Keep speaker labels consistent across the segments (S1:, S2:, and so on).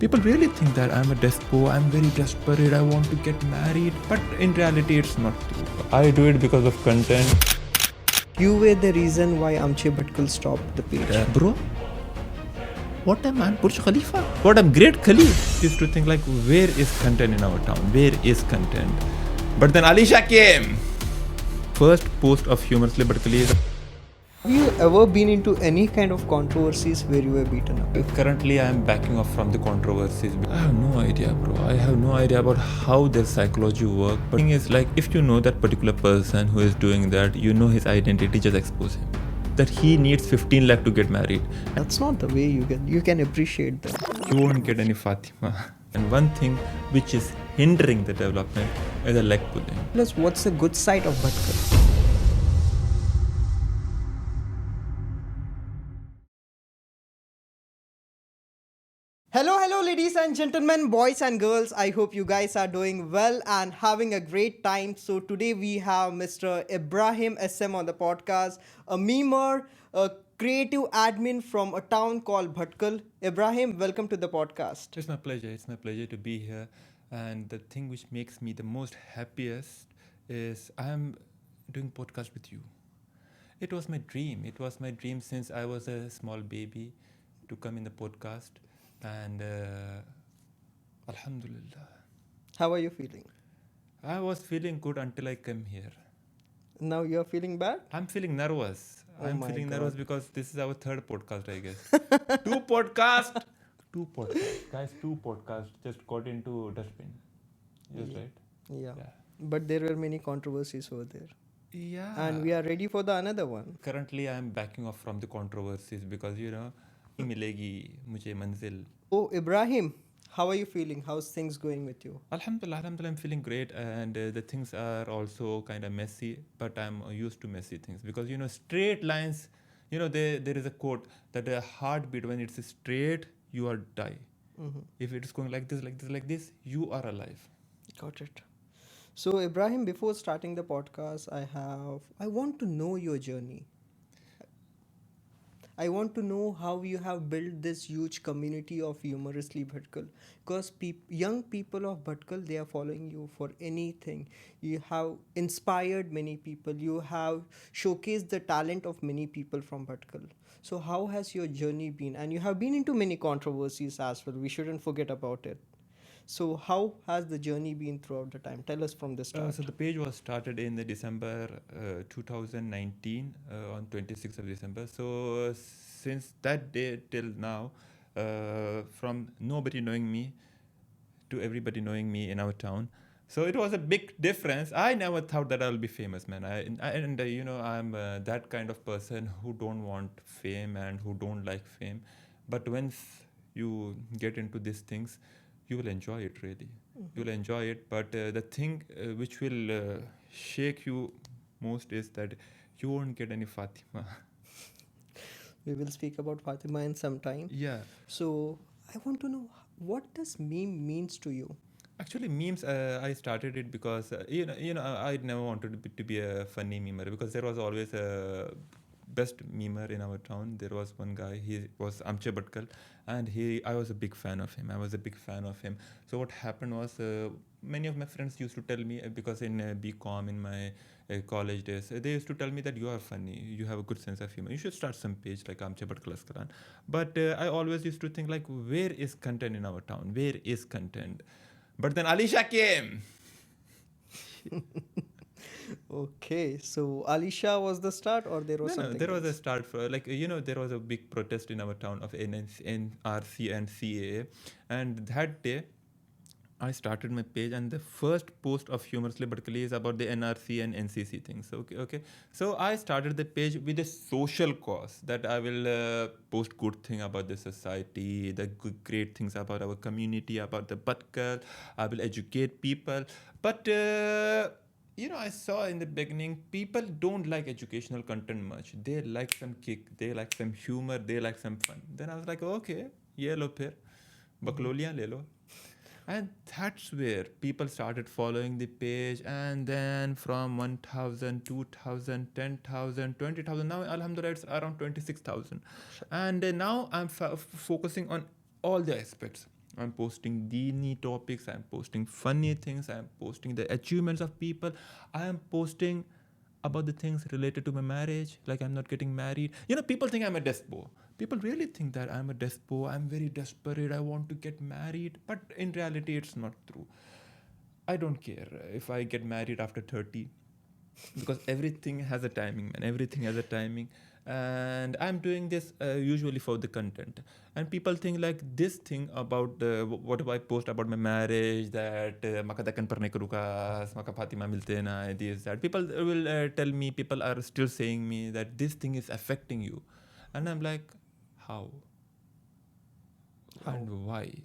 S1: People really think that I'm a despo, I'm very desperate, I want to get married, but in reality it's not true. I do it because of content.
S2: You were the reason why Amche Bhatkal stopped the page.
S1: Bro, what am I? Burj Khalifa? What am Great Khalif? Used to think like, where is content in our town? Where is content? But then Alisha came. First post of Humorously Bhatkal is...
S2: Have you ever been into any kind of controversies where you were beaten up?
S1: Currently, I am backing off from the controversies. I have no idea, bro. I have no idea about how their psychology works. But the thing is, like, if you know that particular person who is doing that, you know his identity, just expose him. That he needs 15 lakh to get married.
S2: That's not the way you can appreciate them.
S1: You won't get any Fatima. And one thing which is hindering the development is the leg pulling.
S2: Plus, what's the good side of Bhatkal? Hello, ladies and gentlemen, boys and girls. I hope you guys are doing well and having a great time. So today we have Mr. Ibrahim SM on the podcast, a memer, a creative admin from a town called Bhatkal. Ibrahim, welcome to the podcast.
S1: It's my pleasure. It's my pleasure to be here. And the thing which makes me the most happiest is I'm doing podcast with you. It was my dream. It was my dream since I was a small baby to come in the podcast. And Alhamdulillah.
S2: How are you feeling?
S1: I was feeling good until I came here.
S2: Now you're feeling bad?
S1: I'm feeling nervous.
S2: Oh
S1: I'm
S2: my
S1: feeling
S2: God.
S1: nervous because this is our third podcast, I guess. Two podcasts. Guys, two podcasts just got into dustbin. Yes,
S2: Yeah.
S1: right?
S2: Yeah.
S1: Yeah.
S2: But there were many controversies over there.
S1: Yeah.
S2: And we are ready for the another one.
S1: Currently, I'm backing off from the controversies because, milegi mujhe manzil.
S2: Oh, Ibrahim, how are you feeling? How's things going with you?
S1: Alhamdulillah, I'm feeling great, and the things are also kind of messy, but I'm used to messy things because straight lines. There is a quote that a heartbeat when it's straight, you are die.
S2: Mm-hmm.
S1: If it is going like this, you are alive.
S2: Got it. So, Ibrahim, before starting the podcast, I want to know your journey. I want to know how you have built this huge community of Humorously Bhatkal. Because young people of Bhatkal, they are following you for anything. You have inspired many people. You have showcased the talent of many people from Bhatkal. So how has your journey been? And you have been into many controversies as well. We shouldn't forget about it. So how has the journey been throughout the time? Tell us from the start.
S1: So the page was started in the December 2019 on 26th of December. So since that day till now, from nobody knowing me to everybody knowing me in our town. So it was a big difference. I never thought that I'll be famous, man. I'm that kind of person who don't want fame and who don't like fame. But once you get into these things, you will enjoy it really. You will enjoy it. But the thing which will shake you most is that you won't get any Fatima.
S2: We will speak about Fatima in some time.
S1: Yeah.
S2: So I want to know, what does meme means to you?
S1: Actually, memes. I started it because I never wanted to be a funny memer because there was always a best memer in our town. There was one guy. He was Amche Bhatkal, and I was a big fan of him. So what happened was, many of my friends used to tell me because in BCom in my college days, they used to tell me that you are funny, you have a good sense of humor, you should start some page like Amche Bhatkal Askaran. But I always used to think like, where is content in our town? Where is content? But then Alisha came.
S2: Okay, so Alisha was the start, or there was
S1: No,
S2: something
S1: there was a
S2: else?
S1: start for there was a big protest in our town of NRC and CAA, and that day I started my page, and the first post of Humorously Bhatkal is about the NRC and NCC things. Okay. So I started the page with a social cause that I will post good thing about the society, the good, great things about our community, about the Bhatkal. I will educate people, but. I saw in the beginning people don't like educational content much. They like some kick, they like some humor, they like some fun. Then I was like, okay, ye lo phir, bakloliyan le lo. And that's where people started following the page, and then from 1,000, 2,000, 10,000, 20,000, now alhamdulillah it's around 26,000. And now I'm focusing on all the aspects. I'm posting dini topics, I'm posting funny things, I'm posting the achievements of people, I am posting about the things related to my marriage, like I'm not getting married. People think I'm a despo. People really think that I'm a despo, I'm very desperate, I want to get married, but in reality, it's not true. I don't care if I get married after 30, because everything has a timing, man. Everything has a timing. And I'm doing this usually for the content. And people think like this thing about what I post about my marriage, that maka dakan par nahi karuka, maka Fatima milte na, this, that. People will tell me, people are still saying me that this thing is affecting you. And I'm like, how?
S2: How?
S1: And why?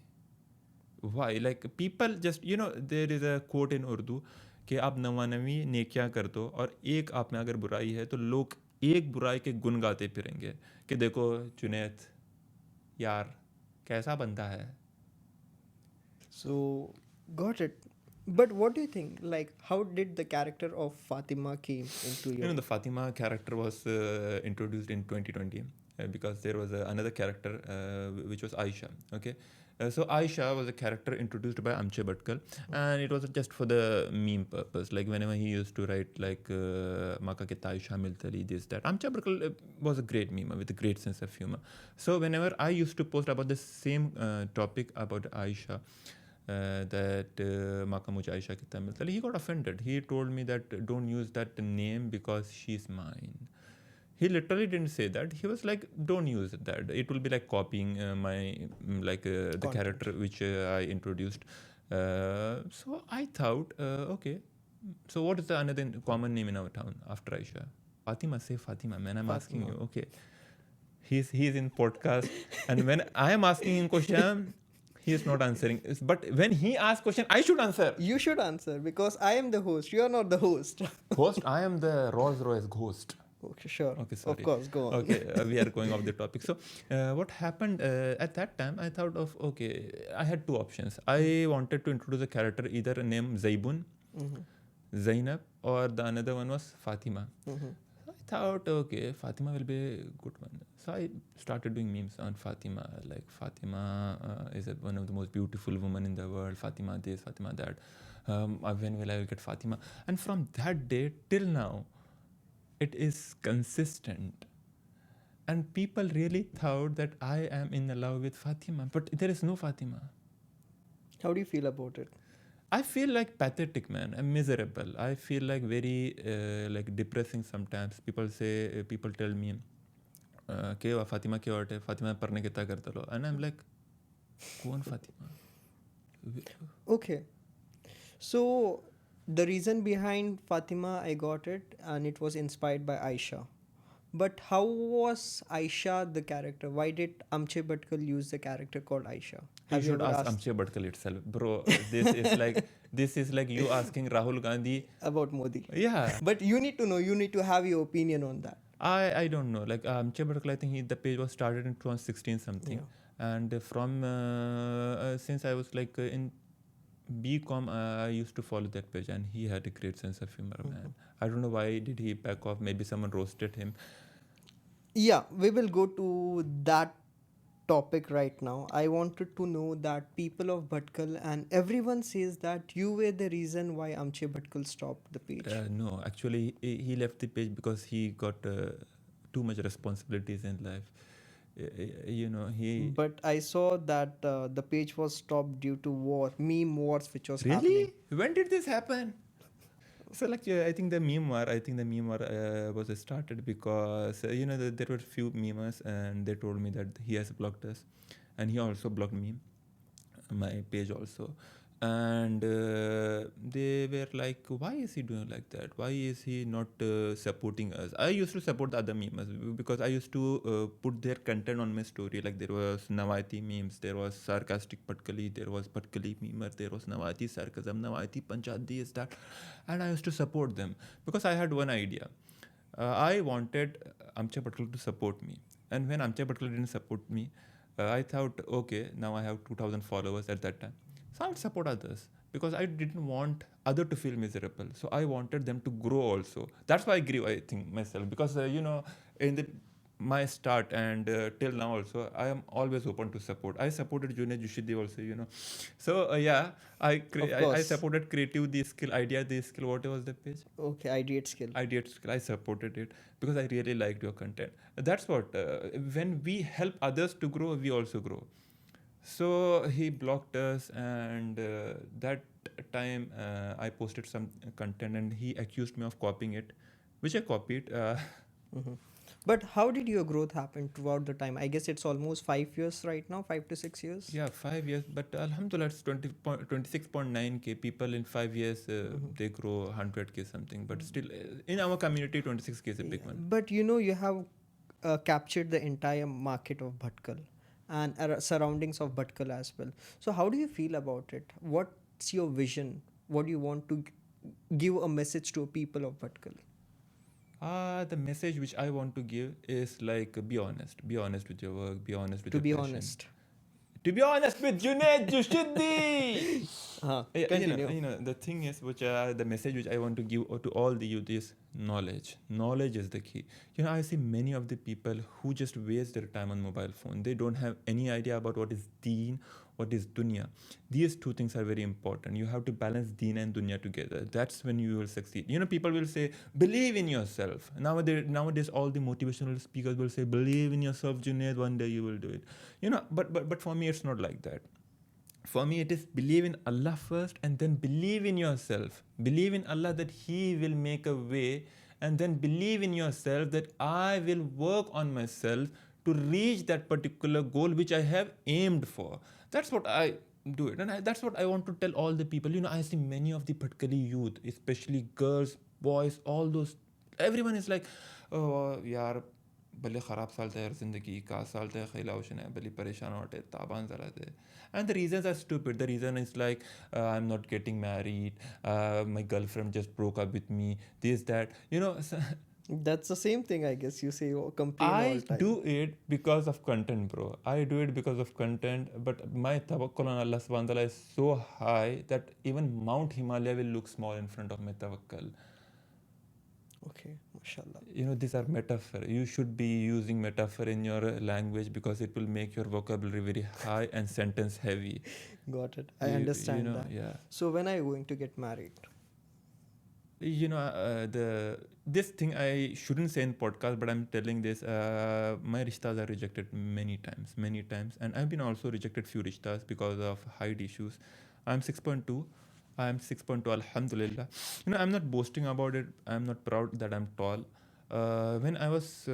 S1: Like people just, there is a quote in Urdu कि आप नवानवी नेकियां कर दो और एक आप में अगर बुराई है तो लोग एक बुराई के गुण गाते फिरेंगे कि देखो जुनैद यार कैसा बंदा है.
S2: So, got it. But what do you think? Like, how did the character of Fatima came into your?
S1: The Fatima character was introduced in 2020 because there was another character which was Aisha. Okay. So Aisha was a character introduced by Amche Bhatkal, and it was just for the meme purpose. Like whenever he used to write like "Maka ke Aisha miltali," this that. Amche Bhatkal was a great meme with a great sense of humor. So whenever I used to post about the same topic about Aisha, that Maka mujhe Aisha kitna milta, he got offended. He told me that don't use that name because she's mine. He literally didn't say that. He was like, don't use that. It will be like copying the
S2: Content.
S1: character which I introduced. So I thought, okay. So what is the another common name in our town after Aisha? Fatima. Say Fatima, man. I'm asking
S2: Fatima.
S1: you. Okay. He's in podcast, and when I am asking him question, he is not answering. But when he asks question, I should answer.
S2: You should answer because I am the host. You are not the host.
S1: Host, I am the Rolls Royce ghost.
S2: Okay, sure.
S1: Okay, sorry.
S2: Of course, go on.
S1: Okay, we are going off the topic. So, what happened at that time? I thought of okay. I had two options. I wanted to introduce a character either named Zaybun, Zainab, or the another one was Fatima. I thought okay, Fatima will be a good one. So I started doing memes on Fatima. Like Fatima is one of the most beautiful women in the world. Fatima this, Fatima that. When will I get Fatima? And from that day till now, it is consistent. And people really thought that I am in love with Fatima, but there is no Fatima.
S2: How do you feel about it?
S1: I feel like pathetic, man. I'm miserable. I feel like very like depressing sometimes. People tell me, "Ke Fatima ke orte? Fatima parne kita karta lo," and I'm like, "Kaun Fatima?"
S2: Okay. So the reason behind Fatima, I got it, and it was inspired by Aisha. But how was Aisha the character? Why did Amche Bhatkal use the character called Aisha?
S1: You should ask Amche Bhatkal itself, bro. This is like you asking Rahul Gandhi
S2: about Modi.
S1: Yeah.
S2: But you need to know. You need to have your opinion on that.
S1: I don't know. Like Amche Bhatkal, I think the page was started in 2016 something, and from since I was like in BCom, I used to follow that page, and he had a great sense of humor, man. I don't know why did he back off. Maybe someone roasted him.
S2: Yeah, we will go to that topic right now. I wanted to know that people of Bhatkal and everyone says that you were the reason why Amche Bhatkal stopped the page.
S1: No, actually, he left the page because he got too much responsibilities in life. He.
S2: But I saw that the page was stopped due to meme wars, which was happening.
S1: Really? When did this happen? So like I think the meme war was started because there were few memers and they told me that he has blocked us, and he also blocked me, my page also, and they were like, why is he doing like that? Why is he not supporting us? I used to support the other memers because I used to put their content on my story. Like there was Nawati memes, there was sarcastic Bhatkali, there was Bhatkali memer, there was Nawati sarcasm, Nawati Panchayat, this, that, and I used to support them because I had one idea. I wanted Amche Bhatkal to support me, and when Amche Bhatkal didn't support me, I thought, okay, now I have 2,000 followers at that time. So I would support others because I didn't want other to feel miserable. So I wanted them to grow also. That's why I grew, I think, myself. Because, in the my start, and till now also I am always open to support. I supported Junaid Jushiddi also, So yeah,
S2: Of
S1: I
S2: course.
S1: supported creative the skill, idea the skill. What was the page?
S2: Okay, ideate skill.
S1: Idea skill. I supported it because I really liked your content. That's what. When we help others to grow, we also grow. So he blocked us, and that time I posted some content, and he accused me of copying it, which I copied.
S2: Hmm. But how did your growth happen throughout the time? I guess it's almost 5 years right now, 5 to 6 years.
S1: Yeah, 5 years, but Alhamdulillah, it's 26.9K people in 5 years.
S2: Hmm.
S1: They grow 100K something, but still, in our community, 26K is a big
S2: Yeah.
S1: one.
S2: But you have captured the entire market of Bhatkal and surroundings of Bhatkal as well. So how do you feel about it? What's your vision? What do you want to give a message to people of Bhatkal?
S1: The message which I want to give is like, be honest with your work, be honest with
S2: To
S1: your
S2: be
S1: passion.
S2: honest.
S1: To be honest with Junaid Jushiddi! Yeah,
S2: Continue.
S1: the thing is, which the message which I want to give to all the youth is knowledge. Knowledge is the key. I see many of the people who just waste their time on mobile phone. They don't have any idea about what is deen, what is dunya. These two things are very important. You have to balance deen and dunya together. That's when you will succeed. People will say, believe in yourself. Nowadays, all the motivational speakers will say, believe in yourself, Junaid, one day you will do it. But for me, it's not like that. For me, it is believe in Allah first, and then believe in yourself. Believe in Allah that He will make a way, and then believe in yourself that I will work on myself to reach that particular goal which I have aimed for. That's what I do it, and that's what I want to tell all the people. I see many of the Bhatkali youth, especially girls, boys, all those. Everyone is like, oh, yaar, भले ख़राब साल थे यार ज़िंदगी का साल थे खिलाउशन है भले परेशान होते ताबान ज़रा थे and the reasons are stupid. The reason is like, I'm not getting married, my girlfriend just broke up with me, this that
S2: That's the same thing, I guess. You say or complain all
S1: I
S2: time.
S1: do it because of content, bro. I do it because of content, but my tawakkul on Allah subhanahu wa ta'ala is so high that even Mount Himalaya will look small in front of my tawakkul.
S2: Okay, mashallah.
S1: These are metaphor. You should be using metaphor in your language because it will make your vocabulary very high and sentence heavy.
S2: Got it. I understand that.
S1: Yeah.
S2: So when are you going to get married?
S1: This thing I shouldn't say in podcast, but I'm telling this. My rishtas are rejected many times, and I've been also rejected few rishtas because of height issues. I'm 6.2. I'm 6.2. Alhamdulillah. I'm not boasting about it. I'm not proud that I'm tall. When I was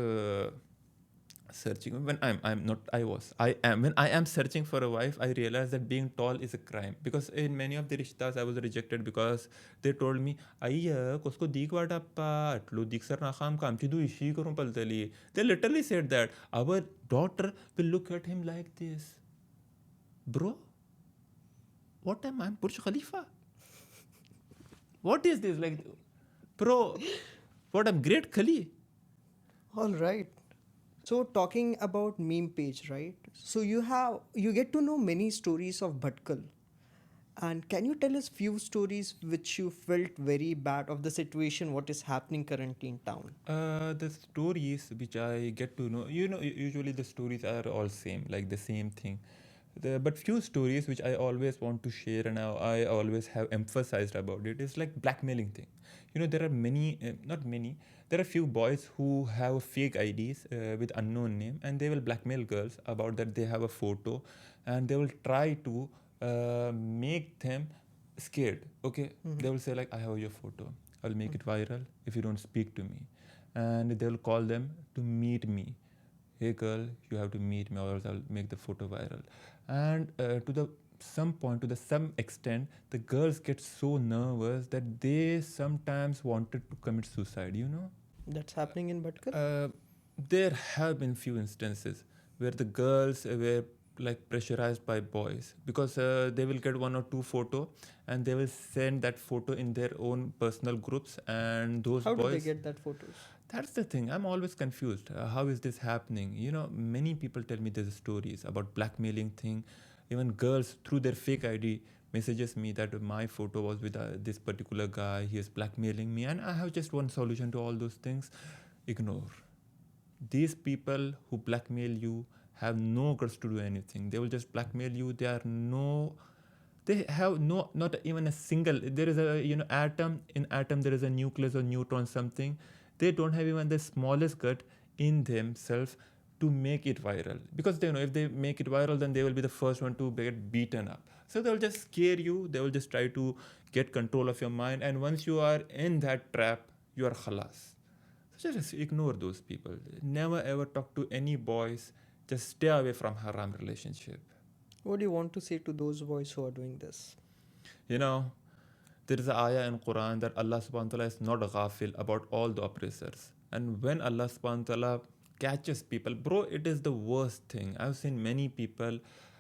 S1: searching, when I'm not I was I am when I am searching for a wife, I realized that being tall is a crime, because in many of the rishtas I was rejected because they told me, ayya kosko dikwa tappa atlu diksar na kham kam chidu ishi karum paltali. They literally said that our daughter will look at him like this. Bro, what am I? Burj Khalifa? What is this? Like, bro, what I'm Great Khali?
S2: All right. So talking about meme page, right? So you get to know many stories of Bhatkal. And can you tell us few stories which you felt very bad of the situation, what is happening currently in town?
S1: The stories which I get to know, usually the stories are all same, like the same thing. But few stories which I always want to share, and I always have emphasized about it, is like blackmailing thing. There are many, not many, there are few boys who have fake IDs with unknown name, and they will blackmail girls about that they have a photo, and they will try to make them scared. Okay, they will say like, I have your photo, I'll make it viral if you don't speak to me. And they'll call them to meet me. Hey girl, you have to meet me or else I'll make the photo viral. And to the some extent, the girls get so nervous that they sometimes wanted to commit suicide.
S2: That's happening in Bhatkal?
S1: There have been few instances where the girls were like pressurized by boys, because they will get one or two photo and they will send that photo in their own personal groups, and those
S2: How do they
S1: boys,
S2: get that photos?
S1: that's the thing. I'm always confused. How is this happening? Many people tell me there's stories about blackmailing thing. Even girls through their fake ID messages me that my photo was with this particular guy. He is blackmailing me, and I have just one solution to all those things: ignore. These people who blackmail you have no guts to do anything. They will just blackmail you. They have not even a single. There is a atom. In atom there is a nucleus or neutron something. They don't have even the smallest gut in themselves to make it viral, because they know if they make it viral, then they will be the first one to get beaten up. So they'll just scare you. They will just try to get control of your mind, and once you are in that trap, you are khalas. So just ignore those people. Never ever talk to any boys. Just stay away from haram relationship.
S2: What do you want to say to those boys who are doing this?
S1: You know, there is an ayah in Quran that Allah subhanahu wa ta'ala is not ghafil about all the oppressors. And when Allah subhanahu wa ta'ala catches people, bro, it is the worst thing. I've seen many people,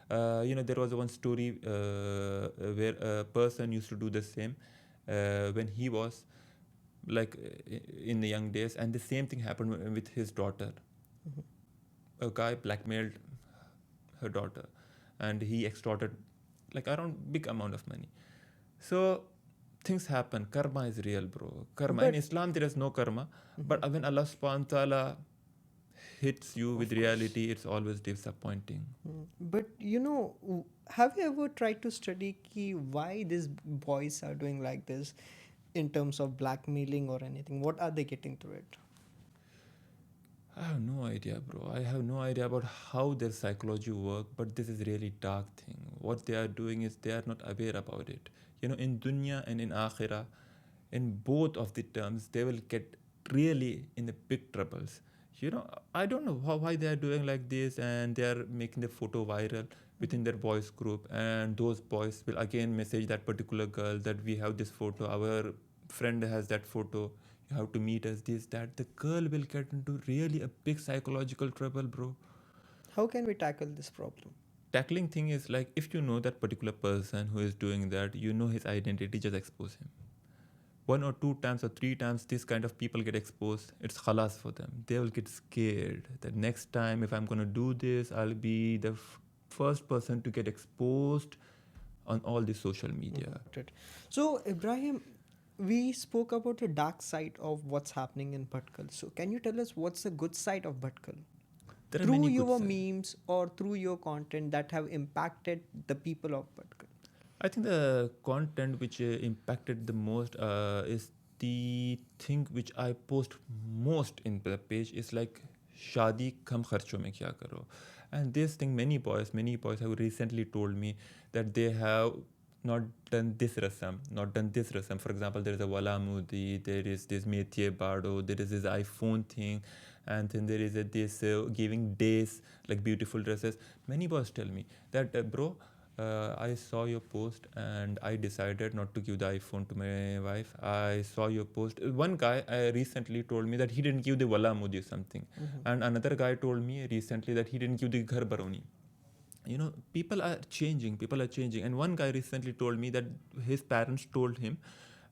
S1: there was one story where a person used to do the same when he was like in the young days, and the same thing happened with his daughter. A guy blackmailed her daughter, and he extorted like around big amount of money. So things happen. Karma is real, bro. Karma. In Islam there is no karma, but when Allah subhanahu wa ta'ala hits you with reality, it's always disappointing.
S2: But have you ever tried to study why these boys are doing like this in terms of blackmailing or anything? What are they getting through it?
S1: I have no idea, bro. I have no idea about how their psychology work, but this is really dark thing. What they are doing is they are not aware about it. In dunya and in akhirah, in both of the terms, they will get really in the big troubles. I don't know why they are doing like this, and they are making the photo viral within their boys group, and those boys will again message that particular girl that we have this photo, our friend has that photo, you have to meet us, this, that. The girl will get into really a big psychological trouble, bro.
S2: How can we tackle this problem?
S1: Tackling thing is like, if you know that particular person who is doing that, you know his identity, just expose him. 1 or 2 times or 3 times this kind of people get exposed, it's khalas for them. They will get scared that next time if I'm going to do this, I'll be the first person to get exposed on all the social media.
S2: So Ibrahim, we spoke about the dark side of what's happening in Bhatkal. So can you tell us what's the good side of Bhatkal?
S1: There are
S2: Through
S1: many
S2: your
S1: good
S2: memes or through your content that have impacted the people of Bhatkal?
S1: I think the content which impacted the most is the thing which I post most in the page is like shadi kam kharcho mein kya karo. And this thing, many boys have recently told me that they have not done this rasam, not done this rasam. For example, there is a wala mudi, there is this metiye bardo, there is this iPhone thing, and then there is this giving days like beautiful dresses. Many boys tell me that bro, I saw your post and I decided not to give the iPhone to my wife. I saw your post. One guy recently told me that he didn't give the wala mudi or something. And another guy told me recently that he didn't give the ghar baroni. People are changing. And one guy recently told me that his parents told him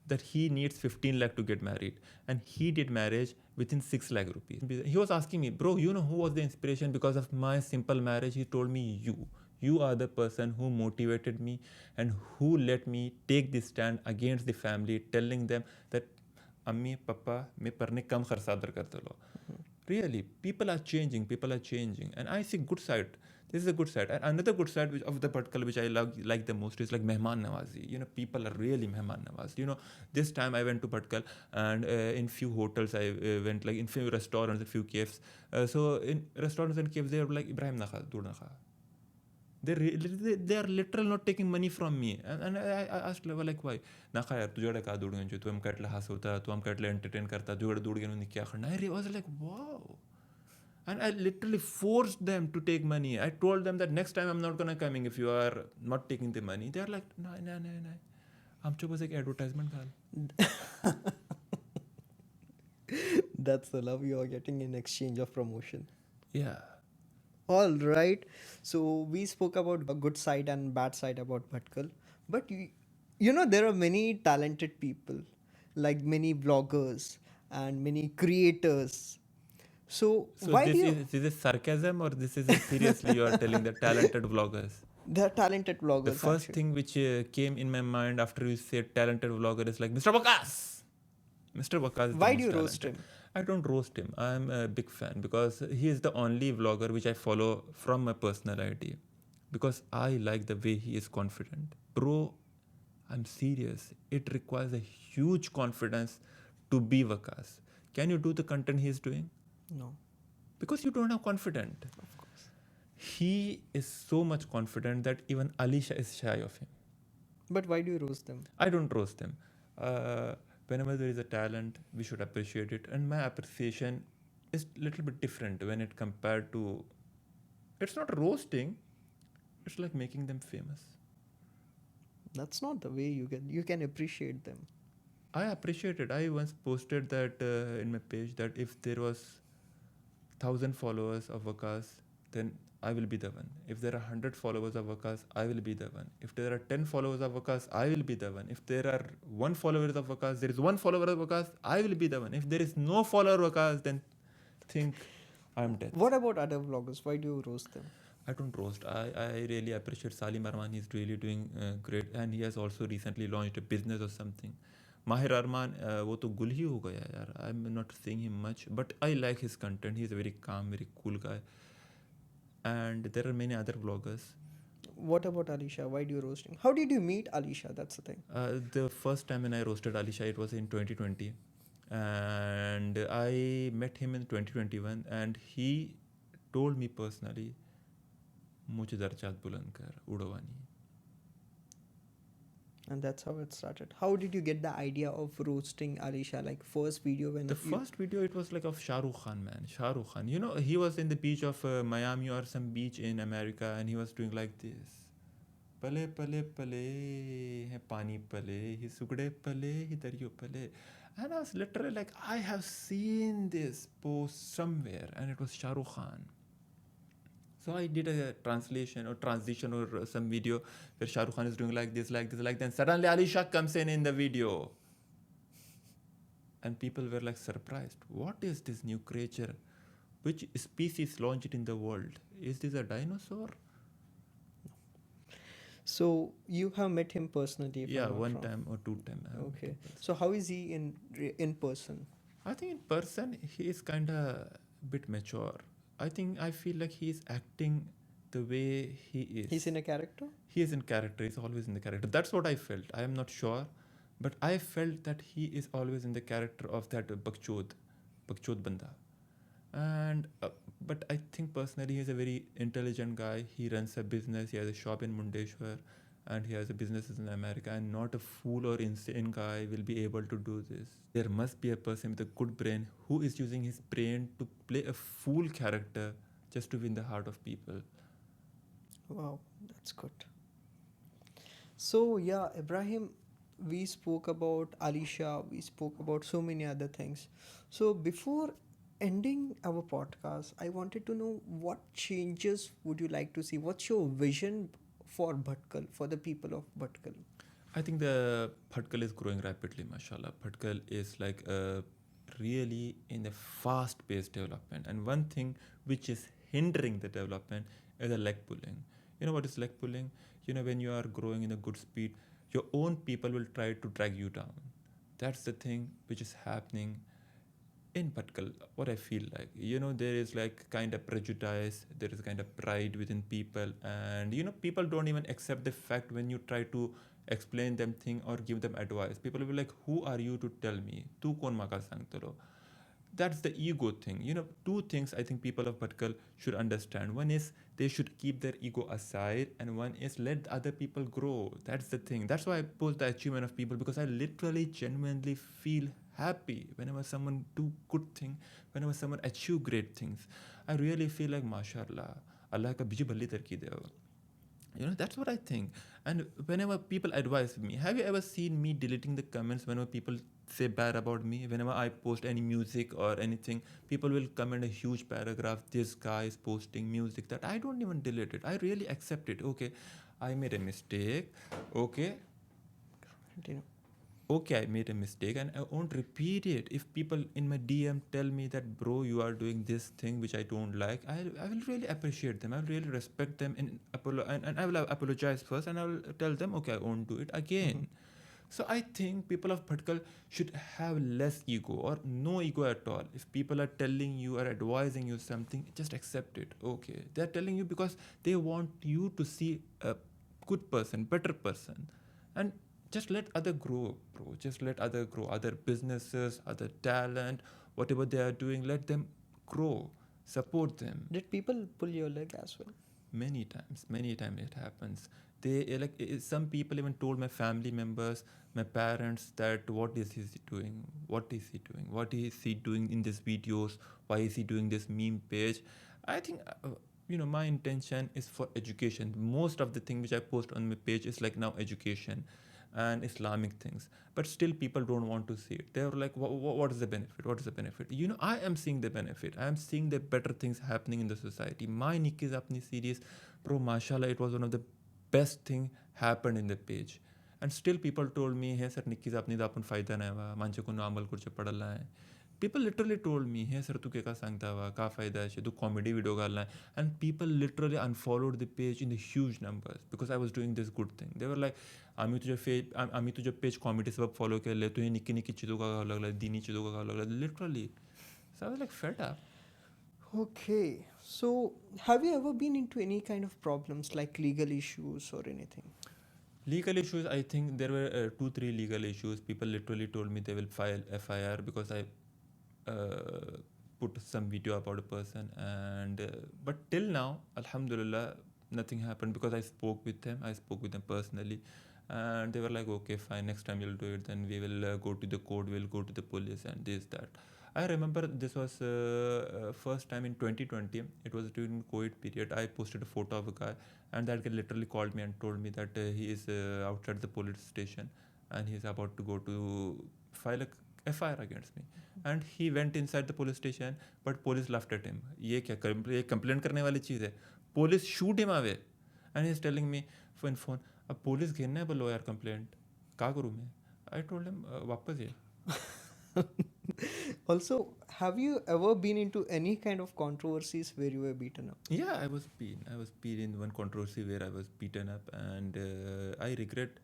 S1: that he needs 15 lakh to get married, and he did marriage within 6 lakh rupees. He was asking me, bro, who was the inspiration because of my simple marriage? He told me, you are the person who motivated me and who let me take this stand against the family, telling them that Ammi, Papa, मैं पढ़ने कम खर्चा करते लो. Really, people are changing, and I see good side. This is a good side. And another good side of the Bhatkal which I like the most is like Mehman Nawazi. People are really Mehman Nawaz. This time I went to Bhatkal, and in few hotels I went, like in few restaurants, a few caves. So in restaurants and caves, they were like, Ibrahim nakha, dur nakha. They are literally not taking money from me, and I asked like why. Nakha yaar, tujhde ka dur ganju, tu hum katle hasota, tu hum katle entertain karta, tujhde dur genu kya karna. I was like, wow. And I literally forced them to take money. I told them that next time I'm not gonna coming if you are not taking the money. They're like, no. आमचे पास एक advertisement डाल.
S2: That's the love you are getting in exchange of promotion.
S1: Yeah.
S2: All right. So we spoke about a good side and bad side about Bhatkal. But there are many talented people, like many vloggers and many creators. So why
S1: this is sarcasm, or this is seriously you are telling the talented vloggers?
S2: They're talented vloggers.
S1: The first thing which came in my mind after you said talented vlogger is like Mr. Wakas. Mr. Wakas.
S2: Why do you roast him?
S1: I don't roast him. I'm a big fan because he is the only vlogger which I follow from my personality. Because I like the way he is confident. Bro, I'm serious. It requires a huge confidence to be Vakas. Can you do the content he is doing?
S2: No,
S1: Because you don't have confidence.
S2: of course.
S1: He is so much confident that even Alisha is shy of him.
S2: But why do you roast them?
S1: I don't roast them. Uh, Whenever there is a talent, we should appreciate it. And my appreciation is a little bit different when it compared to. It's not roasting. It's like making them famous.
S2: That's not the way you can appreciate them.
S1: I appreciate it. I once posted that in my page that if there was 1,000 followers of Vakas, then I will be the one. If there are 100 followers of Vakas, I will be the one. If there are 10 followers of Vakas, I will be the one. If there are 1 follower of Vakas, there is 1 follower of Vakas, I will be the one. If there is no follower of Vakas, then think I'm dead.
S2: What about other vloggers? Why do you roast them?
S1: I don't roast. I really appreciate Salim Arman. He's really doing great. And he has also recently launched a business or something. Mahir Arman, वो तो गुल ही हो गया यार. I'm not seeing him much. But I like his content. He's a very calm, very cool guy. And there are many other vloggers.
S2: What about Alisha? Why do you roast him? How did you meet Alisha? That's the thing.
S1: The first time when I roasted Alisha, it was in 2020. And I met him in 2021. And he told me personally, मुझे दरजात बुलंद कर उड़वानी.
S2: And that's how it started. How did you get the idea of roasting Alisha? Like first video when
S1: The first video, it was like of Shah Rukh Khan, man. Shah Rukh Khan. You know, he was in the beach of Miami or some beach in America, and he was doing like this. Pale pale pale, hai pani pale, hi sugde pale, hi daryo pale. And I was literally like, I have seen this post somewhere, and it was Shah Rukh Khan. So I did a translation or transition or some video where Shah Rukh Khan is doing like this, like this, like that. And suddenly Alisha comes in the video. And people were like surprised. What is this new creature? Which species launched in the world? Is this a dinosaur?
S2: So you have met him personally? If I'm
S1: Yeah,
S2: not
S1: one
S2: wrong.
S1: time or two time.
S2: Okay. So how is he in person?
S1: I think in person he is kind of bit mature. I feel like he is acting the way he is.
S2: He's in a character?
S1: He is in character. He's always in the character. That's what I felt. I am not sure, but I felt that he is always in the character of that Bakchod Banda. And but I think personally he's a very intelligent guy. He runs a business. He has a shop in Mundeshwar, and he has a business in America. And not a fool or insane guy will be able to do this. There must be a person with a good brain who is using his brain to play a fool character just to win the heart of people.
S2: Wow, that's good. So yeah, Ibrahim, we spoke about Alisha, we spoke about so many other things. So before ending our podcast, I wanted to know what changes would you like to see? What's your vision for Bhatkal, for the people of Bhatkal?
S1: I think the Bhatkal is growing rapidly, mashallah. Bhatkal is like really in a fast-paced development. And one thing which is hindering the development is the leg pulling. You know what is leg pulling? You know, when you are growing in a good speed, your own people will try to drag you down. That's the thing which is happening in Bhatkal, what I feel like. You know, there is like kind of prejudice, there is kind of pride within people, and you know, people don't even accept the fact when you try to explain them thing or give them advice. People will be like, who are you to tell me? Tu kon maka sangtalo? That's the ego thing. You know, two things I think people of Bhatkal should understand. One is they should keep their ego aside, and one is let other people grow. That's the thing. That's why I post the achievement of people, because I literally genuinely feel happy whenever someone do good thing, whenever someone achieve great things. I really feel like mashallah, Allah ka biji bhalli tarki deo. You know, that's what I think. And whenever people advise me, have you ever seen me deleting the comments whenever people say bad about me? Whenever I post any music or anything, people will comment a huge paragraph. This guy is posting music that I don't even delete it. I really accept it. Okay, I made a mistake. Okay,
S2: Continue.
S1: okay, I made a mistake and I won't repeat it. If people in my DM tell me that, bro, you are doing this thing which I don't like, I will really appreciate them. I will really respect them and I will apologize first, and I will tell them, okay, I won't do it again. So I think people of Bhatkal should have less ego or no ego at all. If people are telling you or advising you something, just accept it. Okay, they're telling you because they want you to see a good person, better person, and just let other grow, bro. Just let other grow, other businesses, other talent, whatever they are doing, let them grow. Support them.
S2: Did people pull your leg as well?
S1: Many times it happens. They some people even told my family members, my parents, that what is he doing, what is he doing in these videos, why is he doing this meme page. I think my intention is for education. Most of the thing which I post on my page is like now education and Islamic things, but still people don't want to see it. They're like, what is the benefit, what is the benefit? I am seeing the benefit. I am seeing the better things happening in the society. My Nikki's Apni series, bro, mashallah, it was one of the best thing happened in the page. And still people told me, hey sir, Nikki's Apni da apun फायदा नाही वा माणसे कोण अमल करचे पडला आहे. People literally told me, hey sir, तू का सांगता वा का फायदा आहे, तू कॉमेडी व्हिडिओ घालला आहे. And people literally unfollowed the page in the huge numbers because I was doing this good thing. They were like, आम्ही तुझे पेज कॉमेडी सबब फॉलो केले, तुझे निक्की निक्की चीज़ों का घाव लागला, दीनी चीज़ों का घाव लागला, literally. So I was like fed up.
S2: Okay, so have you ever been into any kind of problems like legal issues or anything?
S1: Legal issues, I think there were 2-3 legal issues. People literally told me they will file FIR because I put some video about a person, and but till now, alhamdulillah, nothing happened because I spoke with them personally, and they were like, okay, fine, next time you'll do it, then we will go to the court, we'll go to the police and this that. I remember this was first time in 2020. It was during COVID period. I posted a photo of a guy, and that guy literally called me and told me that he is outside the police station and he's about to go to file a FIR against me. And he went inside the police station, but police laughed at him. ये complaint करने वाली चीज़ है. Police shoot him away, and he's telling me phone अब police घेरना है बोलो यार complaint क्या करूँ मैं? I told him वापस ये.
S2: Also, have you ever been into any kind of controversies where you were beaten up?
S1: Yeah, I was beaten in one controversy where I was beaten up, and I regret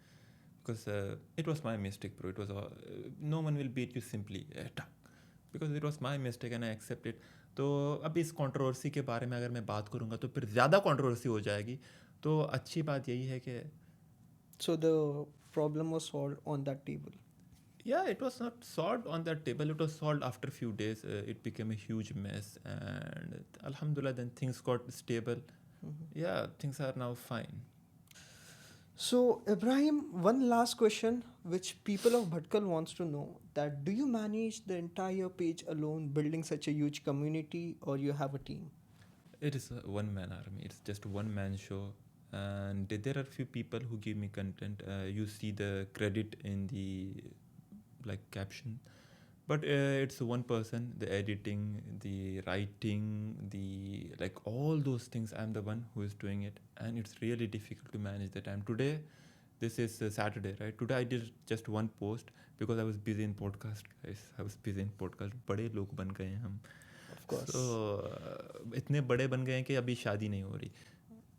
S1: because it was my mistake, bro. It was no one will beat you simply because it was my mistake and I accept it. तो अब इस controversy के बारे में अगर मैं बात करूँगा तो फिर ज़्यादा कंट्रोवर्सी हो जाएगी. तो अच्छी बात यही है कि
S2: So the problem was solved on that table.
S1: yeah, it was not solved on that table. It was solved after a few days. It became a huge mess, and alhamdulillah, then things got stable. Yeah, things are now fine.
S2: So Ibrahim, one last question which people of Bhatkal wants to know, that do you manage the entire page alone, building such a huge community, or you have a team?
S1: It is a one-man army. It's just one-man show, and there are few people who give me content. You see the credit in the caption, but it's one person. The editing, the writing, the all those things. I'm the one who is doing it, and it's really difficult to manage the time. Today, this is Saturday, right? Today I did just one post because I was busy in podcast, guys. I was busy in podcast. बड़े लोग बन गए हैं हम.
S2: Of course.
S1: So इतने बड़े बन गए हैं कि अभी शादी नहीं हो रही.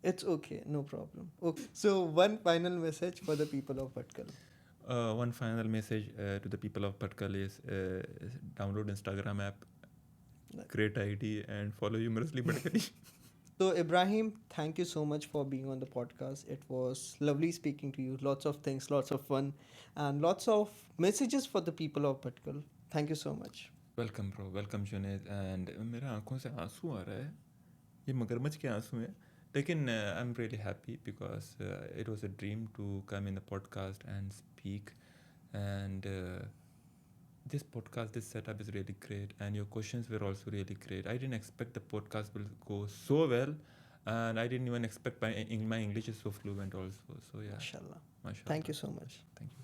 S2: It's okay, no problem. Okay. So one final message for the people of Bhatkal.
S1: One final message to the people of Bhatkal is download Instagram app, create ID, and follow humorously Bhatkali.
S2: So Ibrahim, thank you so much for being on the podcast. It was lovely speaking to you. Lots of things, lots of fun, and lots of messages for the people of Bhatkal. Thank you so much.
S1: Welcome bro, welcome Junaid. And मेरे आँखों से आंसू आ रहा है. ये मगरमच्छ के आंसू हैं. लेकिन I'm really happy because it was a dream to come in the podcast and speak, and this podcast, this setup is really great, and your questions were also really great. I didn't expect the podcast will go so well, and I didn't even expect my English is so fluent also. So yeah,
S2: Mashallah.
S1: mashallah.
S2: Thank you so much.
S1: Thank you.